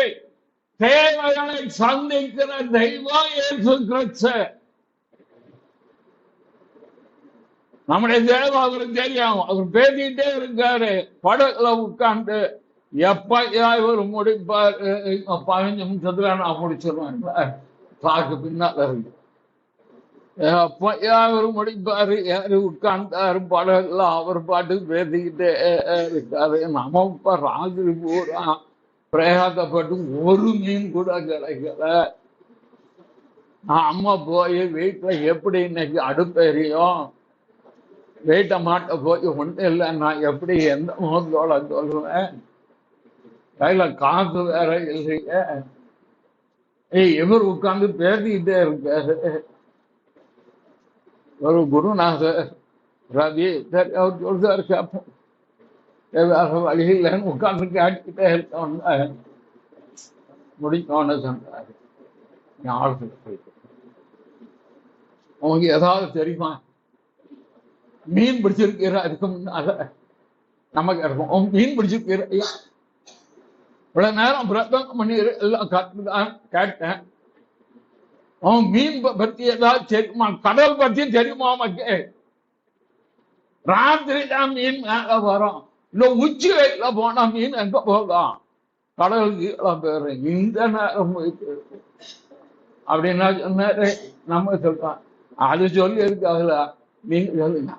தேவைகளை சந்திக்கிற தெய்வம் இயேசு கிறிஸ்து. நம்முடைய தேவை அவருக்கு தெரியும். அவர் பேசிட்டே இருக்காரு, படகுல உட்கார்ந்து. எப்பயா இவர் முடிப்பார்? 15 நிமிஷத்துல நான் முடிச்சிருவேன், பாக்கு பின்னால இருக்கு. எப்பயா இவர் முடிப்பாரு? யாரு உட்கார்ந்தாரு படகுல, அவர் பாட்டு பேசிக்கிட்டே இருக்காரு. நம்ம இப்ப ராத்திரி பூரா பிரயாசப்பட்டு ஒரு மீன் கூட கிடைக்கல. அம்மா போய் வீட்டுல எப்படி இன்னைக்கு அடுப்பெரியும், வீட்டை மாட்ட போய் ஒண்ணு இல்லை, நான் எப்படி எந்த முகத்தோட சொல்லுவேன்? கையில காசு வேற இல்லையே. இவர் உட்கார்ந்து பேசிக்கிட்டே இருக்காரு. ஒரு குருநாதர் ரவி அவர் சொல்றாரு, கேட்போம், வேற வழி இல்லைன்னு உட்கார்ந்து கேட்டுக்கிட்டே இருக்கோம்னா முடிக்கணும்னு சொன்னாரு. ஆளுக்கு போயிட்டு அவங்க ஏதாவது தெரியுமா? மீன் பிடிச்சிருக்கிற அதுக்கு முன்னால நமக்கு இருக்கும், மீன் பிடிச்சிருக்கிற இவ்வளவு நேரம் பிரதம் பண்ணி எல்லாம் கற்றுதான் கேட்டேன். அவன் மீன் பத்தி ஏதாவது தெரியுமா? கடல் பத்தி தெரியுமா நமக்கு? ராத்திரி தான் மீன் மேல வரும், இல்ல உச்சி வெயில போனா மீன் எங்க போகும்? கடலுக்கு பேரு. இந்த நேரம் அப்படின்னா சொன்னாரு. நம்ம சொல்றான், அது சொல்லி இருக்காதுல, நீங்க சொல்லுங்க.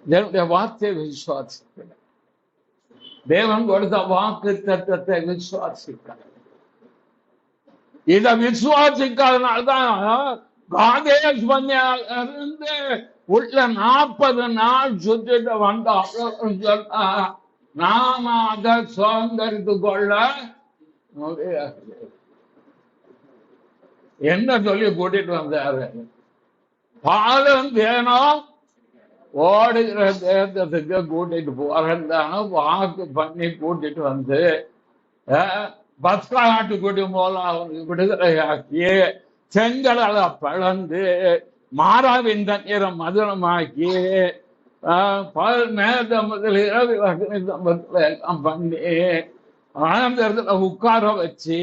தேவனுடைய வார்த்தையை விசுவாசிக்க, தேவன் கொடுத்த வாக்கு தத்துவத்தை விசுவாசிக்க. இதை விசுவாசிக்காதனால்தான் காதேஷ் இருந்து உள்ள 40 நாள் சுத்திட்டு வந்தாலும் சொன்னா நாம அதை சுதந்திரித்து கொள்ள முடியாது. என்ன சொல்லி கூட்டிட்டு வந்தாரு? பாலும் தேனும் ஓடுகிற தேசத்துக்கு கூட்டிட்டு போறேன்னு வாக்கு பண்ணி கூட்டிட்டு வந்து பஸ்கா நாட்டுக்குட்டி மூலம் அவனுக்கு விடுதலையாக்கி செங்கடலை பிளந்து மாறாவின் தண்ணீரை மதுரமாக்கி மேத முதல் இரவு எல்லாம் பண்ணி ஆனந்தத்துல உட்கார வச்சு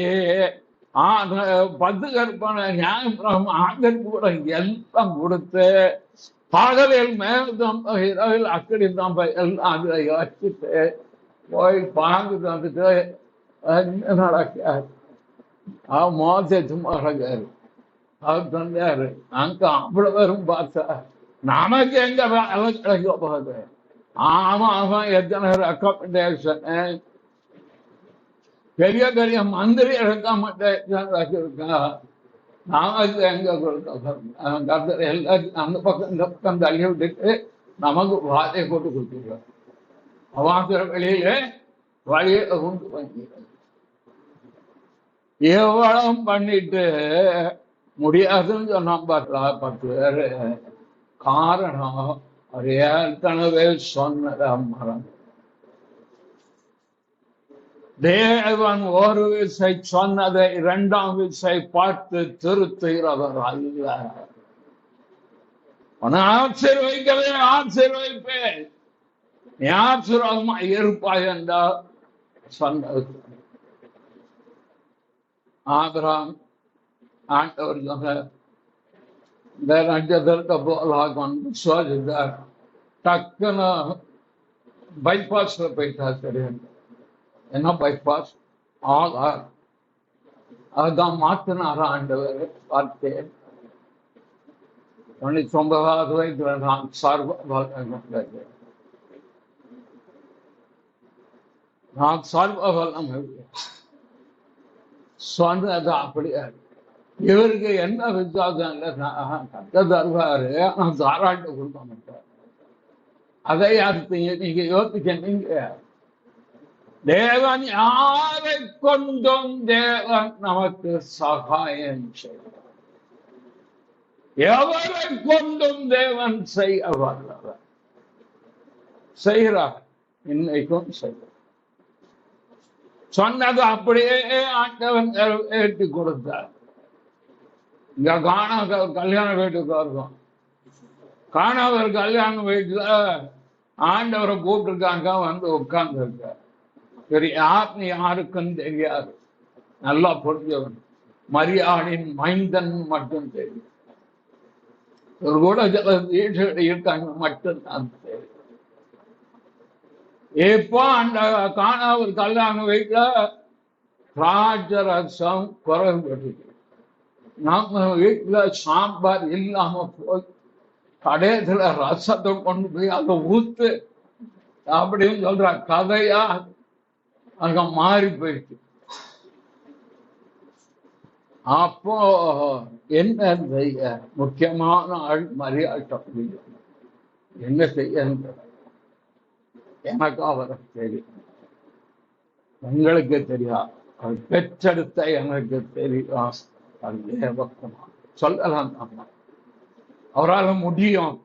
10 கற்பனை நியாயம் ஆதரவு கூட எல்லாம் கொடுத்து பகலில் மேலும் இரவில் அக்கடி தான் எல்லாம் அதுல வச்சுட்டு போய் பாங்கு வந்துட்டு நடக்காரு. மோச சும்மா நடக்காரு. அவர் தந்தாரு. அங்க அவ்வளவு பேரும் பார்த்தா நமக்கு எங்க வேலை கிடைக்க போகுது? அவன் எத்தனை ரெக்கமெண்டேஷன் பெரிய பெரிய மந்திரி ரெக்கமெண்டேஷன் இருக்கா? நமக்கு எங்க கொடுக்க எல்லாத்தையும் அந்த பக்கம் இந்த பக்கம் தள்ளி விட்டுட்டு நமக்கு வாதையை போட்டு கொடுத்துருக்காரு. அவாந்திர வெளியில வழியை கொண்டு பண்ணிக்கிறார். எவ்வளவு பண்ணிட்டு முடியாதுன்னு சொன்னா பார்த்தா 10 பேரு. காரணம் அவர் ஏற்கனவே சொன்னத மரம். தேவன் ஒரு விசை சொன்னதை 2ஆம் விசை பார்த்து திருத்துகிறவர் அல்ல. ஆசீர்வதிக்கவே ஆசீர்வதிப்பேன், நீ ஆசீர்வாதமா இருப்பாய் என்றால் சொன்னது. ஆபிரகாம் ஆண்டவர் இந்த நட்சத்திரத்தை போலாகும் விசுவாசித்தார். டக்குன்னு பைபாஸ்ல போயிட்டா. சரி, என்ன பைபாஸ்? ஆதார். அதுதான் மாத்தினாரா ஆண்டவர் வார்த்தை. 99வது வயதுல நான் சர்வபலம் சொன்னது அப்படியா? இவருக்கு என்ன வித்தியாசம் இல்லை, தருவாரு, நான் தாராட்டு கொடுக்க மாட்டார். அதை யாருத்தீங்க நீங்க யோசிச்சீங்க? தேவன் யாரை கொண்டும் தேவன் நமக்கு சகாயம் செய்வார். எவரை கொண்டும் தேவன் செய்ய வல்லவர். செய்கிறார், இன்னைக்கும் செய்வார். சொன்னது அப்படியே ஆண்டவன் ஏற்றி கொடுத்தார். இங்க காணாவர் கல்யாண வீட்டுக்கு வருவோம். காணாவர் கல்யாண வீட்டுல ஆண்டவரை கூப்பிட்டுருக்காங்க, வந்து உட்கார்ந்து இருக்கார். சரி, யாருன்னு யாருக்கும் தெரியாது. நல்லா புரிஞ்சவன். மரியாளின் மைந்தன் மட்டும் தெரியும். ஒரு கூட இருக்காங்க மட்டும்தான் தெரியும். இப்போ அந்த காணாவர் கல்யாண வீட்டுல ராஜரசம் குறைபட்டு, நம்ம வீட்டுல சாம்பார் இல்லாம போய் கடையத்துல ரசத்தை கொண்டு போய் அதை ஊத்து அப்படின்னு சொல்ற கதையா அங்க மாறி போயிட்டு. அப்போ என்ன செய்ய? முக்கியமான ஆள் மரியாதை. என்ன செய்ய? எனக்கு அவரை தெரியும், உங்களுக்கு தெரியாது. அவர் பெற்றெடுத்த எனக்கு தெரியும். சொல்லலாம், அம்மா அவரால் முடியும்.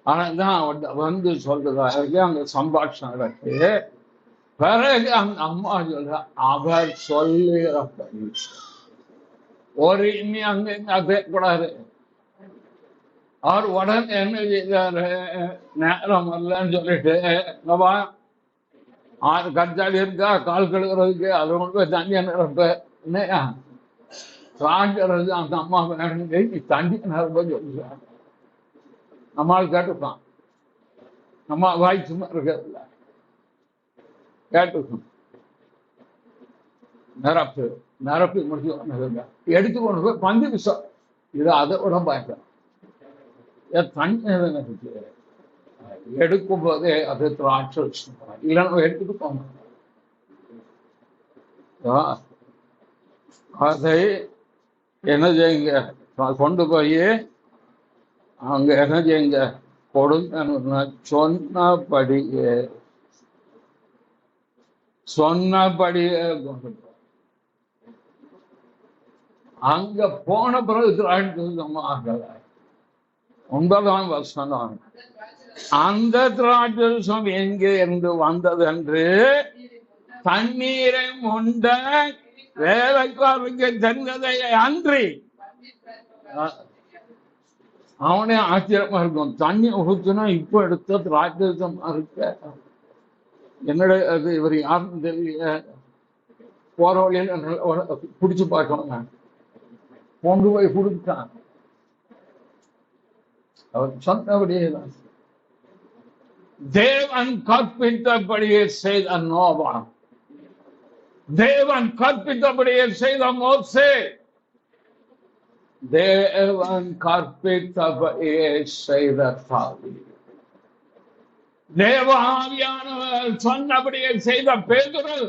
ஆனாதான் வந்து சொல்றாரு. அங்க சம்பாஷணம் இருக்கு. பிறகு அந்த அம்மா சொல்ற, அவர் சொல்லுகிற ஒரு இனி அங்க பேசக்கூடாது. அவர் உடனே என்ன செய்தாரு? நேரம் வரலன்னு சொல்லிட்டு, 6 கற்றாடி இருக்கா கால் கழுகுறதுக்கு, அதை கொண்டு போய் தண்ணியை நிரப்ப. என்னையா ராஜரது அந்த அம்மா வேணுங்க, நீ தண்ணி நிரப்ப சொல்லுவாங்க. நம்மால் கேட்டுப்பான். நம்ம வாய் சும்மா இருக்கிறதுல கேட்டுக்கணும். நிரப்பு நிரப்பி முடிச்சு எடுத்து கொண்டு போய் பந்து விஷம். இது அதை விட பயக்கம். தண்ணி எடுக்கும் போதே அது திராட்சை இல்லைன்னா எடுத்துட்டு போங்க. அதை என்ன செய்யுங்க? கொண்டு போய் அங்க என்ன செய்யுங்க, கொடுங்க. சொன்னபடியே கொண்டு போ. அங்க போன பிறகு ஆகல. 9ஆம் வசனம், அந்த திராட்சரசம் எங்கே இருந்து வந்தது என்று தண்ணீரை உண்ட வேலைக்காரருக்கு தெரிந்ததை அன்றி. அவனே ஆச்சரியமா இருக்கும், தண்ணி ஊத்துனா இப்ப எடுத்த திராட்சரசம் இருக்க, என்னோட அது இவர் யாருன்னு தெரியல, போற வழியில பிடிச்சு பார்க்கணும், கொண்டு போய் கொடுத்தான். அவர் சொன்னபடியே தேவன் கற்பித்தபடியே செய்த நோவா, தேவன் கற்பித்தபடியே செய்த மோசே, தேவன் கற்பித்தபடியே செய்த தாவீது, தேவ ஆவியானவர் சொன்னபடியே செய்த பேதுரு,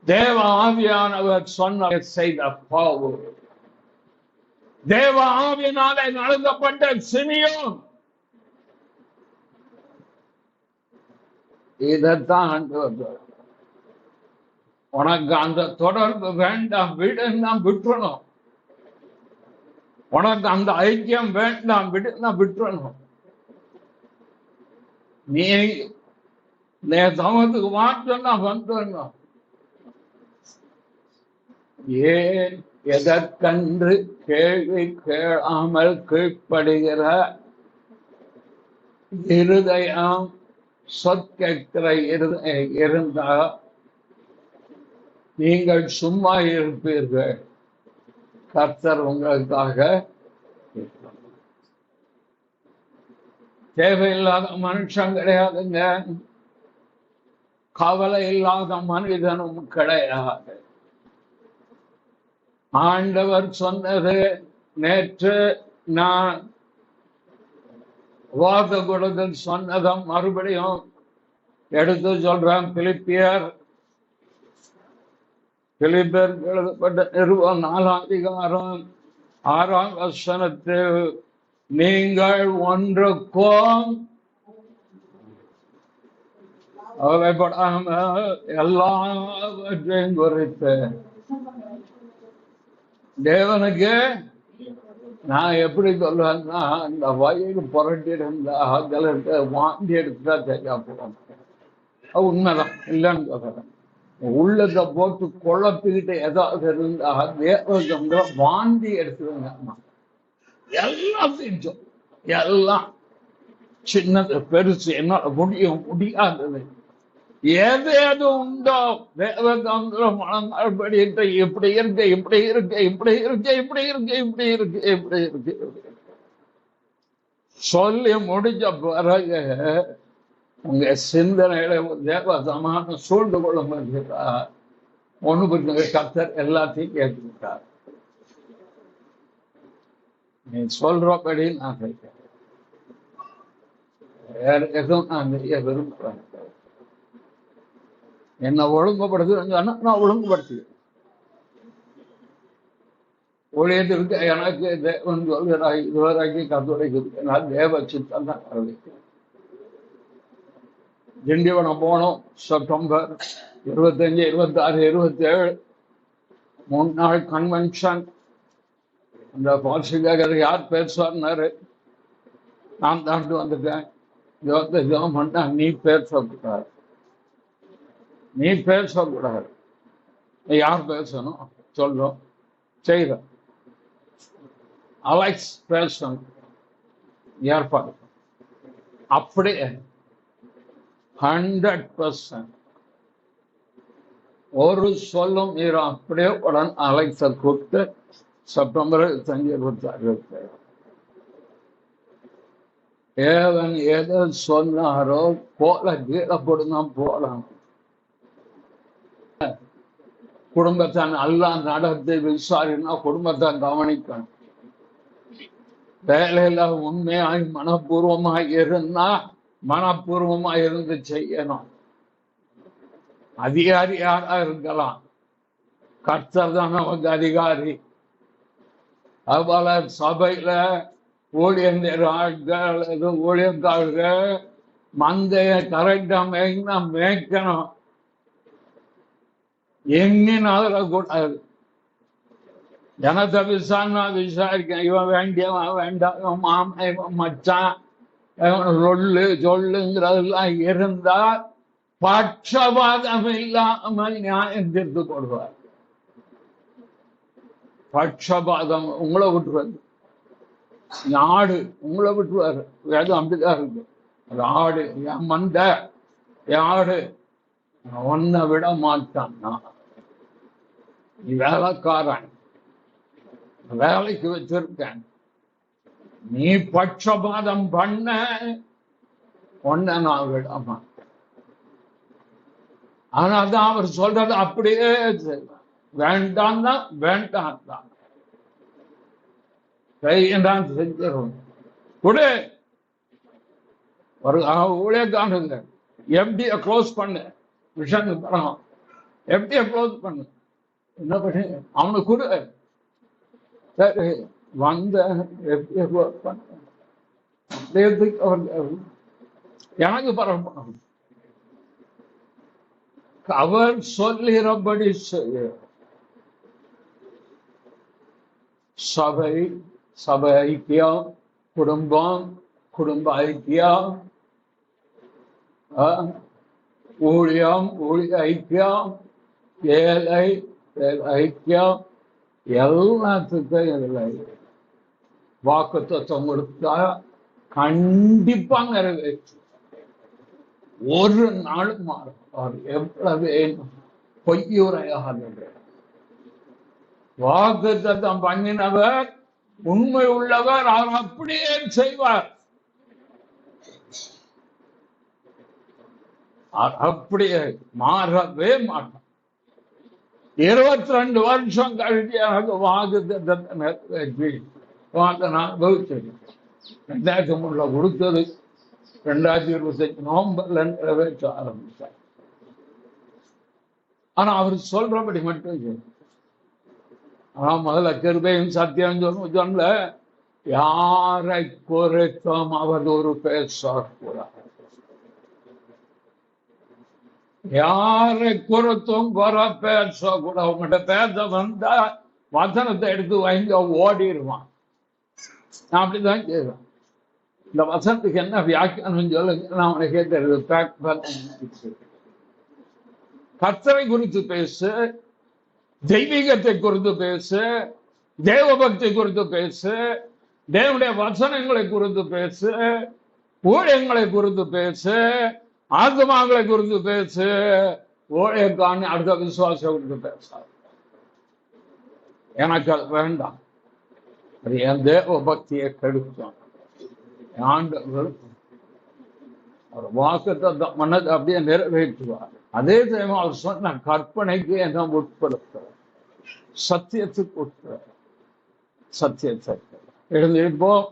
தேவ ஆவியானவர் சொன்ன செய்த பவுல், தேவ ஆவியினாலே நடத்தப்பட்ட சிமியோன். இதைத்தான் உனக்கு அந்த தொடர்பு வேண்டாம், விடுன்னா விட்டுறணும். உனக்கு அந்த ஐக்கியம் வேண்டாம், விடுன்னா விட்டுறணும். நீ சமத்துக்கு மாற்றம்னா வந்துடணும். ஏன் எதற்கன்று கேள்வி கேளாமல் கீழ்ப்படுகிற இருதயம் சொற்கிற இருந்தா நீங்கள் சும்மா இருப்பீர்கள். கர்த்தர் உங்களுக்காக தேவையில்லாத மனுஷன் கிடையாதுங்க, கவலை இல்லாத மனிதனும் கிடையாது. ஆண்டவர் சொன்னது நேற்று நான் வாத குடத்தில் சொன்னதும் மறுபடியும் எடுத்து சொல்றேன். பிலிப்பியர் எழுதப்பட்ட நிருபம் 4ஆம் அதிகாரம் 6ஆம் வசனத்தில், நீங்கள் ஒன்றுக்கும் கவலைப்படாமல் எல்லாவற்றையும் குறித்து தேவனுக்கு நான் எப்படி சொல்றேன்னா, அந்த வயிறு புரட்டி இருந்தா அதில் வாந்தி எடுத்தா சரியா போகும். அது உண்மைதான், இல்லைன்னு சொல்றேன். உள்ளத்தை போட்டு குழப்பிக்கிட்டு ஏதாவது இருந்தா தேவ வாந்தி எடுத்துருங்க. எல்லாம் செஞ்சோம், எல்லாம் சின்னது பெருசு, என்ன முடியாதது எது எது உண்டோ தேவதந்திரம் மனப்படிட்டு இப்படி இருக்கு, இப்படி இருக்கு, இப்படி இருக்கு, இப்படி இருக்கு, இப்படி இருக்கு, இப்படி இருக்கு சொல்லி முடிஞ்ச பிறகு உங்க சிந்தனையில தேவ சமானம் சூழ்ந்து கொள்ள முடியுதா? ஒண்ணு புரிஞ்சு கர்த்தர் எல்லாத்தையும் கேட்டுக்கிட்டார். நீ சொல்றபடி நான் கேட்கிறேன், வேற எதுவும் நான் செய்ய விரும்புறேன். என்ன ஒழுங்குபடுத்து நான் ஒழுங்குபடுத்தி ஊழியத்திற்கு எனக்கு தேவன் சொல்கிறாய், இதுவரைக்கும் கத்துடைக்கு நான் தேவ சித்தம் தான் அறிவிக்கிறேன். திண்டிவனம் போனோம், செப்டம்பர் 25, 26, 27 3 நாள் கன்வென்ஷன். அந்த பால்சிகாரர் யார் பேசுவார்னாரு, நான் தாண்டு வந்துட்டேன். ஜோம் பண்ணா, நீ பேசக்கூடாது, நீ பேசக்கூடாது, யார் பேசணும் சொல்லும் செய்த அலெக்ஸ் பேசணும் ஏற்பாடு. அப்படியே 100% ஒரு சொல்லும் மீறும். அப்படியே உடன் அலெக்ஸை கூப்பிட்டு செப்டம்பர் 25, 26 ஏவன் எதை சொன்னாரோ போல கீழப்படுதான் போலாம். குடும்பத்தை நல்லா நடத்தி விசாரினா குடும்பத்தை கவனிக்கணும். வேலையில உண்மையாய் மனப்பூர்வமாய் இருந்தா மனப்பூர்வமாய் இருந்து செய்யணும். அதிகாரி யாரா இருக்கலாம், கர்த்தர் தான் நமக்கு அதிகாரி. அதுபோல சபையில ஊழியக்காரர்கள் மந்தைய கரெக்டா மேய்க்கணும். எங்கினால கூடாது. ஜனத்தை விசாரிக்க இவன் வேண்டியவன் வேண்டாம் மாமன் இவன் மச்சான் சொல்லுங்கிறதெல்லாம் இருந்தா பட்சபாதம் இல்லாமல் நியாயம் தீர்த்து போடுவார். பட்சபாதம் உங்களை விட்டுருவாரு, நாடு உங்களை விட்டுருவாரு. வேதம் அப்படிதான் இருக்கு. ஆடு என் மந்த யாடு ஒன்ன விட மாட்டான். நீ வேலைக்காரன், வேலைக்கு வச்சிருக்கேன், நீ பட்சபாதம் பண்ண ஒன்ன நான் விட மாட்டேன். ஆனாதான் அவர் சொல்றது அப்படியே செய்வார். வேண்டாம் தான் வேண்டாம் தான் செஞ்சிடும். கூட ஒரு ஊழியக்காரங்க எஃப்டியை க்ளோஸ் பண்ணு, விஷன் படம் எஃப்டியை க்ளோஸ் பண்ணு, என்ன பண்ணி அவனுக்கு கொடு. சரி வந்த எஃப்டியை க்ளோஸ் பண்ண எனக்கு பரவாயில்ல. அவர் சொல்லுகிறபடி செய்ய சபை சபை ஐக்கியம், குடும்பம் குடும்ப ஐக்கியம், ஊழியம் ஊழிய ஐக்கியம், ஏழை ஐக்கியம், எல்லாத்துக்கும் இல்லை. வாக்குத்தத்தம் கொடுத்தா கண்டிப்பா நிறைவேற்று. ஒரு நாள் மாறும். அவர் எவ்வளவு பொய்யுரையாக வாக்குத்தத்தம் பண்ணினவர் உண்மை உள்ளவர், அவர் அப்படியே செய்வார். அப்படியே மாறவே மாட்டார். 22 வருஷம் கழிச்சு எனக்கு வாக்குத்தத்தத்தை நிறைவேற்றி நான் வகுச்சிருக்கேன். 2003 கொடுத்தது 2025 நவம்பர்ல நிறைவேற்ற ஆரம்பித்தார். ஆனா அவர் சொல்றபடி மட்டும் ஆனா முதல்ல கிருபையும் சத்தியம் சொல்ல யாரை குறைத்தோம் அவதூறு பேசக்கூடாது. யாரை குறைத்தும் குறை பேசக்கூடாது. உங்கள்கிட்ட பேச வந்தா வசனத்தை எடுத்து வாங்கி ஓடிடுவான். நான் அப்படிதான் செய்வேன். இந்த வசனத்துக்கு என்ன வியாக்கியானம் சொல்லுங்க, நான் உனக்கே தெரியுது. கர்த்தரை குறித்து பேசு, தெய்வீகத்தை குறித்து பேசு, தேவ பக்தி குறித்து பேசு, தேவனுடைய வசனங்களை குறித்து பேசு, ஊழியங்களை குறித்து பேசு, ஆத்மாக்களை குறித்து பேசு. ஊழியக்கான அடுத்த விசுவாசம் குறித்து பேசாது. எனக்கு அது வேண்டாம். அது என் தேவ பக்தியை கெடுக்கும். ஆண்டவர் அவர் வாக்குத்தத்த மனதை அப்படியே நிறைவேற்றுவார். அதே டைம் அவர் சொன்ன கற்பனைக்கு என்ன உட்படுத்த, சத்தியத்துக்கு உட்பட, சத்தியத்தை எழுந்திருப்போம்.